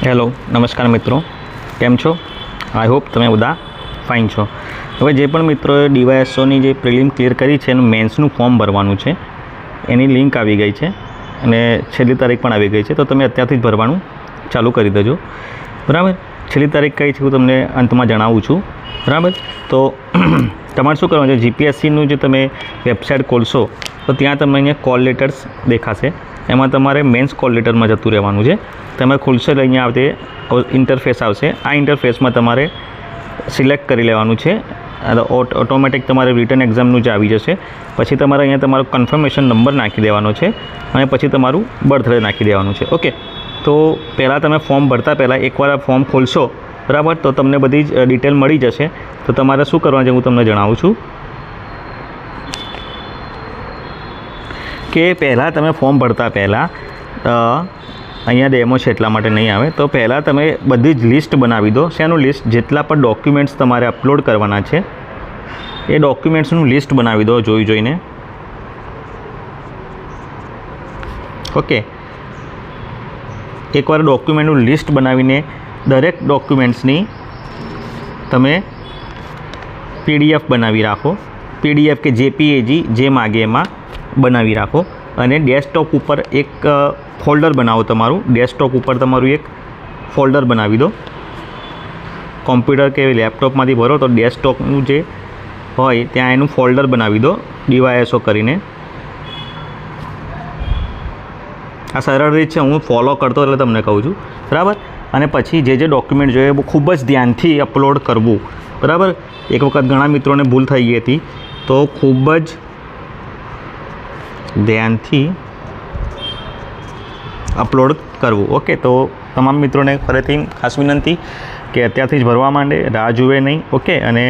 Hello નમસ્કાર મિત્રો, કેમ છો? આઈ હોપ તમે બધા ફાઇન છો. હવે જે પણ મિત્રોએ ડીવાયએસઓની જે પ્રિલિમ ક્લિયર કરી છે એનું મેન્સનું ફોર્મ ભરવાનું છે, એની લિંક આવી ગઈ છે અને છેલ્લી તારીખ પણ આવી ગઈ છે. તો તમે અત્યારથી જ ભરવાનું ચાલુ કરી દેજો, બરાબર. છેલ્લી તારીખ કઈ છે હું તમને અંતમાં જણાવું છું, બરાબર. તો તમારે શું કરવાનું છે, જીપીએસસીનું જે તમે વેબસાઇટ ખોલશો તો ત્યાં તમને અહીંયા કોલ લેટર્સ દેખાશે, એમાં તમારે મેન્સ કોલ લેટરમાં જતું રહેવાનું છે. તમે ખોલશો એટલે અહીંયા આવતે ઇન્ટરફેસ આવશે. આ ઇન્ટરફેસમાં તમારે સિલેક્ટ કરી લેવાનું છે, ઓટોમેટિક તમારે રિટર્ન એક્ઝામનું જે આવી જશે. પછી તમારે અહીંયા તમારો કન્ફર્મેશન નંબર નાખી દેવાનો છે અને પછી તમારું બર્થડે નાખી દેવાનું છે. ઓકે, તો પહેલાં તમે ફોર્મ ભરતા પહેલાં એકવાર આ ફોર્મ ખોલશો, બરાબર, તો તમને બધી જ ડિટેલ મળી જશે. તો તમારે શું કરવાનું છે હું તમને જણાવું છું કે પહેલાં તમે ફોર્મ ભરતા પહેલાં અહીંયા ડેમો છે એટલા માટે નહીં આવે, તો પહેલાં તમે બધી જ લિસ્ટ બનાવી દો. શેનું લિસ્ટ? જેટલા પણ ડોક્યુમેન્ટ્સ તમારે અપલોડ કરવાના છે એ ડોક્યુમેન્ટ્સનું લિસ્ટ બનાવી દો જોઈને. ઓકે, એકવાર ડોક્યુમેન્ટનું લિસ્ટ બનાવીને દરેક ડોક્યુમેન્ટ્સની તમે PDF બનાવી રાખો. PDF કે JPEG જે માગે એમાં બનાવી રાખો અને ડેસ્કટોપ ઉપર એક ફોલ્ડર બનાવો. તમારું ડેસ્કટોપ ઉપર તમારું એક ફોલ્ડર બનાવી દો. કોમ્પ્યુટર કે લેપટોપમાંથી ભરો તો ડેસ્કટોપનું જે હોય ત્યાં એનું ફોલ્ડર બનાવી દો DYSO કરીને. આ સરળ રીત છે, હું ફોલો કરતો એટલે તમને કહું છું, બરાબર. અને પછી જે ડોક્યુમેન્ટ જોઈએ એ ખૂબ જ ધ્યાનથી અપલોડ કરવું, બરાબર. એક વખત ઘણા મિત્રોને ભૂલ થઈ ગઈ હતી, તો ખૂબ જ ધ્યાનથી અપલોડ કરવું. ઓકે, તો તમામ મિત્રોને ફરીથી ખાસ વિનંતી કે અત્યારથી જ ભરવા માંડે, રાહ જુએ નહીં. ઓકે, અને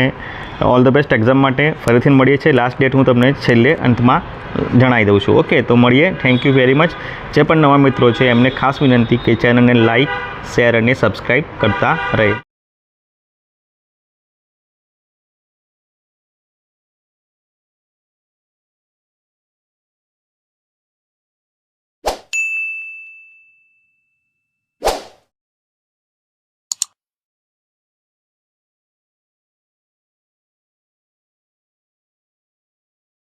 ઓલ ધ બેસ્ટ એક્ઝામ માટે. ફરીથી મળીએ છીએ. લાસ્ટ ડેટ હું તમને છેલ્લે અંતમાં જણાવી દઉં છું. ઓકે, તો મળીએ. Thank you very much. જે પણ નવા મિત્રો છે એમને ખાસ વિનંતી કે ચેનલને લાઇક, શેર અને સબસ્ક્રાઈબ કરતા રહે.